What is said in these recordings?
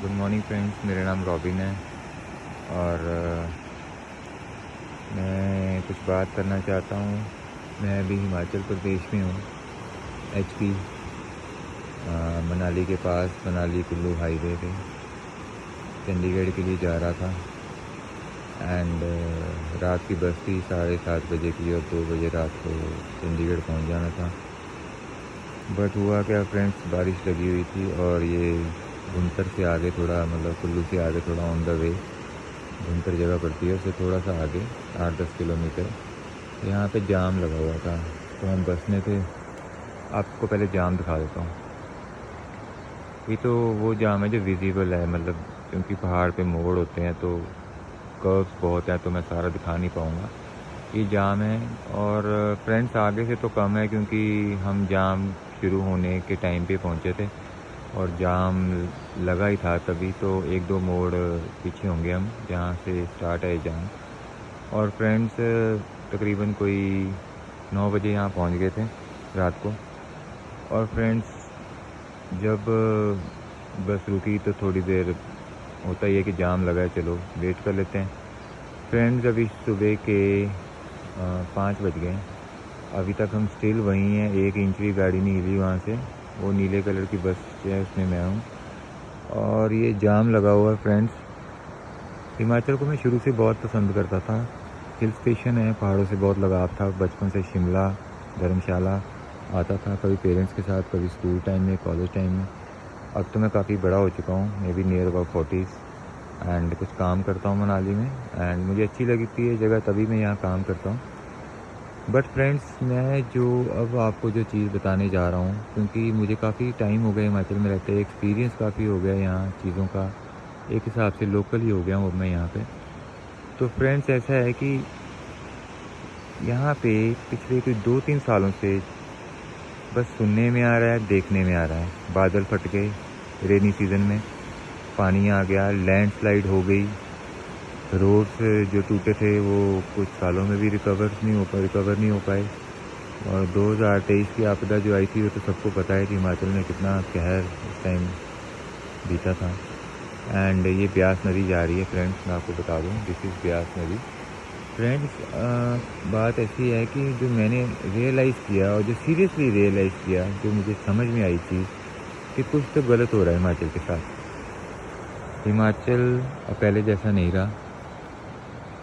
Good morning friends, मेरा नाम robin है और मैं कुछ बात करना चाहता हूँ। मैं अभी हिमाचल प्रदेश में हूँ, एचपी, मनाली के पास, मनाली कुल्लू हाईवे पे चंडीगढ़ के लिए जा रहा था। एंड रात की बस थी 7:30 बजे की और 2 बजे रात को चंडीगढ़ पहुँच जाना था। बट हुआ क्या फ्रेंड्स, बारिश लगी हुई थी और ये भुंतर से आगे थोड़ा, मतलब कुल्लू से आगे थोड़ा ऑन द वे भुंतर जगह पड़ती है, उससे थोड़ा सा आगे 8-10 किलोमीटर यहाँ पे जाम लगा हुआ था। तो हम बस में थे। आपको पहले जाम दिखा देता हूँ। ये तो वो जाम है जो विजिबल है, मतलब क्योंकि पहाड़ पे मोड़ होते हैं तो कर्व्स बहुत हैं, तो मैं सारा दिखा नहीं पाऊँगा। ये जाम है और फ्रेंड्स आगे से तो कम है क्योंकि हम जाम शुरू होने के टाइम पे पहुँचे थे और जाम लगा ही था तभी, तो 1-2 मोड़ पीछे होंगे हम जहाँ से स्टार्ट है जाम। और फ्रेंड्स तकरीबन कोई 9 बजे यहाँ पहुँच गए थे रात को। और फ्रेंड्स जब बस रुकी तो थोड़ी देर होता ही है कि जाम लगा है, चलो वेट कर लेते हैं। फ्रेंड्स अभी सुबह के 5 बज गए, अभी तक हम स्टिल वहीं हैं। 1 इंच भी गाड़ी नहीं हिली वहाँ से। वो नीले कलर की बस है, उसमें मैं हूँ और ये जाम लगा हुआ है। फ्रेंड्स हिमाचल को मैं शुरू से बहुत पसंद करता था। हिल स्टेशन है, पहाड़ों से बहुत लगाव था। बचपन से शिमला, धर्मशाला आता था, कभी पेरेंट्स के साथ, कभी स्कूल टाइम में, कॉलेज टाइम में। अब तो मैं काफ़ी बड़ा हो चुका हूँ, may be near about 40s, and कुछ काम करता हूँ मनाली में। एंड मुझे अच्छी लगती है जगह, तभी मैं यहाँ काम करता हूँ। बट फ्रेंड्स मैं जो अब आपको जो चीज़ बताने जा रहा हूँ, क्योंकि मुझे काफ़ी टाइम हो गया हिमाचल में रहते, एक्सपीरियंस काफ़ी हो गया यहाँ चीज़ों का, एक हिसाब से लोकल ही हो गया हूँ अब मैं यहाँ पे। तो फ्रेंड्स ऐसा है कि यहाँ पे पिछले कोई 2-3 सालों से बस सुनने में आ रहा है, देखने में आ रहा है, बादल फट गए रेनी सीज़न में, पानी आ गया, लैंडस्लाइड हो गई, रोड्स जो टूटे थे वो कुछ सालों में भी रिकवर नहीं हो पाए। और 2023 की आपदा जो आई थी वो तो सबको पता है कि हिमाचल में कितना कहर उस टाइम बीता था। एंड ये ब्यास नदी जा रही है फ्रेंड्स, मैं आपको बता दूं, दिस इज़ ब्यास नदी। फ्रेंड्स बात ऐसी है कि जो मैंने रियलाइज़ किया और जो सीरियसली रियलाइज़ किया, जो मुझे समझ में आई चीज़, कि कुछ तो गलत हो रहा है हिमाचल के साथ। हिमाचल अब पहले जैसा नहीं रहा,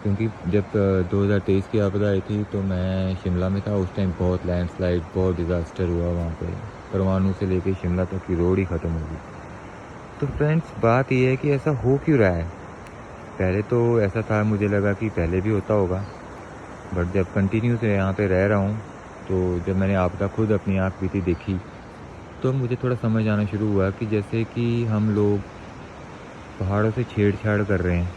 क्योंकि जब 2023 की आपदा आई थी तो मैं शिमला में था। उस टाइम बहुत लैंडस्लाइड, बहुत डिज़ास्टर हुआ वहाँ पे। परवाणू से लेके शिमला तक की रोड ही ख़त्म हो गई। तो फ्रेंड्स बात ये है कि ऐसा हो क्यों रहा है। पहले तो ऐसा था, मुझे लगा कि पहले भी होता होगा, बट जब कंटिन्यू से यहाँ पे रह रहा हूँ, तो जब मैंने आपदा खुद अपनी आँख बीती देखी, तो मुझे थोड़ा समझ आना शुरू हुआ कि जैसे कि हम लोग पहाड़ों से छेड़छाड़ कर रहे हैं,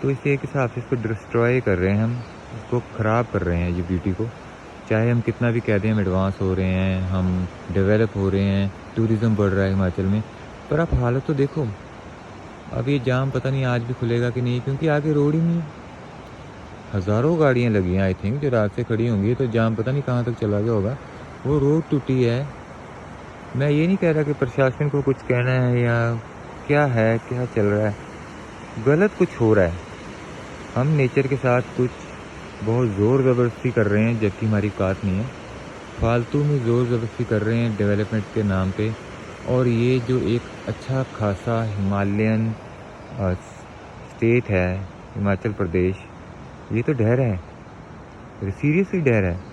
तो इसे एक हिसाब से इसको डिस्ट्रॉय कर रहे हैं हम, इसको ख़राब कर रहे हैं ये ब्यूटी को। चाहे हम कितना भी कह दें हम एडवांस हो रहे हैं, हम डेवलप हो रहे हैं, टूरिज़्म बढ़ रहा है हिमाचल में, पर आप हालत तो देखो। अब ये जाम पता नहीं आज भी खुलेगा कि नहीं, क्योंकि आगे रोड ही नहीं है। हज़ारों गाड़ियाँ लगी हैं आई थिंक, जो रात से खड़ी होंगी, तो जाम पता नहीं कहाँ तक चला गया होगा। वो रोड टूटी है। मैं ये नहीं कह रहा कि प्रशासन को कुछ कहना है या क्या है, क्या चल रहा है, गलत कुछ हो रहा है। हम नेचर के साथ कुछ बहुत ज़ोर ज़बरदस्ती कर रहे हैं, जबकि हमारी औकात नहीं है। फालतू में ज़ोर ज़बरदस्ती कर रहे हैं डेवलपमेंट के नाम पे। और ये जो एक अच्छा खासा हिमालयन स्टेट है हिमाचल प्रदेश, ये तो ढह रहा है, सीरियसली ढह रहा है।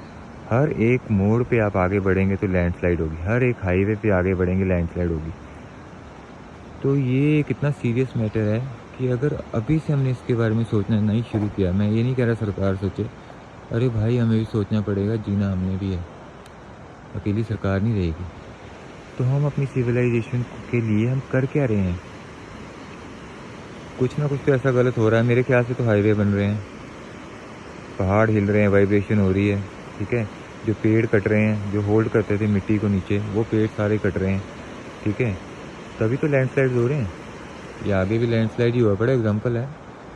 हर एक मोड़ पे आप आगे बढ़ेंगे तो लैंडस्लाइड होगी, हर एक हाईवे पे आगे बढ़ेंगे लैंडस्लाइड होगी। तो ये कितना सीरियस मैटर है कि अगर अभी से हमने इसके बारे में सोचना नहीं शुरू किया, मैं ये नहीं कह रहा सरकार सोचे, अरे भाई हमें भी सोचना पड़ेगा, जीना हमने भी है, अकेली सरकार नहीं रहेगी। तो हम अपनी सिविलाइजेशन के लिए हम कर क्या रहे हैं? कुछ ना कुछ तो ऐसा गलत हो रहा है। मेरे ख्याल से तो हाईवे बन रहे हैं, पहाड़ हिल रहे हैं, वाइब्रेशन हो रही है, ठीक है। जो पेड़ कट रहे हैं, जो होल्ड करते थे मिट्टी को नीचे, वो पेड़ सारे कट रहे हैं, ठीक है। तभी तो लैंडस्लाइड हो रहे हैं। ये आगे भी लैंडस्लाइड ही हुआ, बड़ा एग्जांपल है।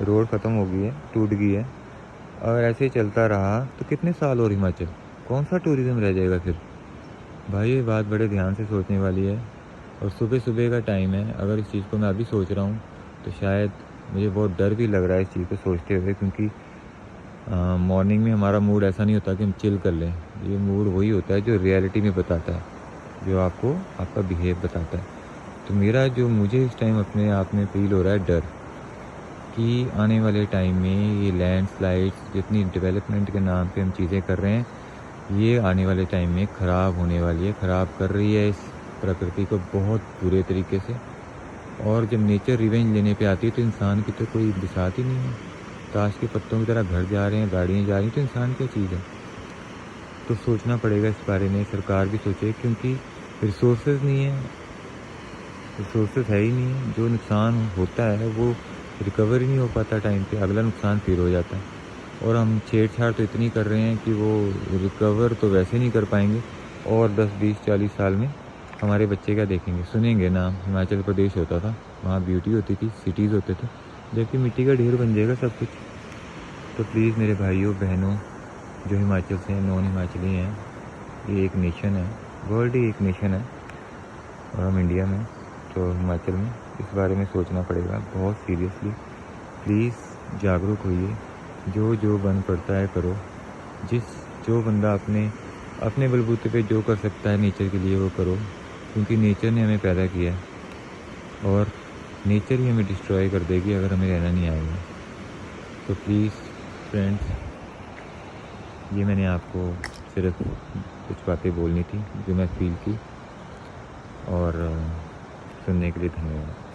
रोड ख़त्म हो गई है, टूट गई है। अगर ऐसे ही चलता रहा तो कितने साल और हिमाचल, कौन सा टूरिज़्म रह जाएगा फिर? भाई ये बात बड़े ध्यान से सोचने वाली है। और सुबह सुबह का टाइम है। अगर इस चीज़ को मैं अभी सोच रहा हूँ तो शायद मुझे बहुत डर भी लग रहा है इस चीज़ को सोचते हुए, क्योंकि मॉर्निंग में हमारा मूड ऐसा नहीं होता कि हम चिल कर लें। ये मूड वही होता है जो रियलिटी में बताता है, जो आपको आपका बिहेव बताता है। तो मेरा जो मुझे इस टाइम अपने आप में फ़ील हो रहा है डर, कि आने वाले टाइम में ये लैंडस्लाइड्स जितनी डेवलपमेंट के नाम पे हम चीज़ें कर रहे हैं, ये आने वाले टाइम में ख़राब होने वाली है, ख़राब कर रही है इस प्रकृति को बहुत बुरे तरीके से। और जब नेचर रिवेंज लेने पे आती है तो इंसान की तो कोई बिसात ही नहीं है। ताश के पत्तों की तरह घर जा रहे हैं, गाड़ियाँ जा रही हैं, तो इंसान क्या चीज़ है? तो सोचना पड़ेगा इस बारे में, सरकार भी सोचे, क्योंकि रिसोर्सेज़ नहीं है, रिसोर्सेज़ है ही नहीं है। जो नुकसान होता है वो रिकवर ही नहीं हो पाता टाइम पे, अगला नुकसान फिर हो जाता है। और हम छेड़-छाड़ तो इतनी कर रहे हैं कि वो रिकवर तो वैसे नहीं कर पाएँगे, और 10, 20, 40 साल में हमारे बच्चे क्या देखेंगे? सुनेंगे नाम हिमाचल प्रदेश होता था, वहाँ ब्यूटी होती थी, सिटीज़ होते थे, जबकि मिट्टी का ढेर बन जाएगा सब कुछ। तो प्लीज़ मेरे भाइयों, बहनों, जो हिमाचल से हैं, नॉन हिमाचली हैं, ये एक नेशन है, वर्ल्ड ही एक नेशन है और हम इंडिया में, तो हिमाचल में इस बारे में सोचना पड़ेगा बहुत सीरियसली। प्लीज़ जागरूक होइए, जो जो बन पड़ता है करो। जो बंदा अपने अपने बलबूते पे जो कर सकता है नेचर के लिए वो करो, क्योंकि नेचर ने हमें पैदा किया है और नेचर ही हमें डिस्ट्रॉय कर देगी अगर हमें रहना नहीं आएगा। तो प्लीज़ फ्रेंड्स, ये मैंने आपको सिर्फ कुछ बातें बोलनी थी जो मैं फ़ील की, और सुनने के लिए धन्यवाद।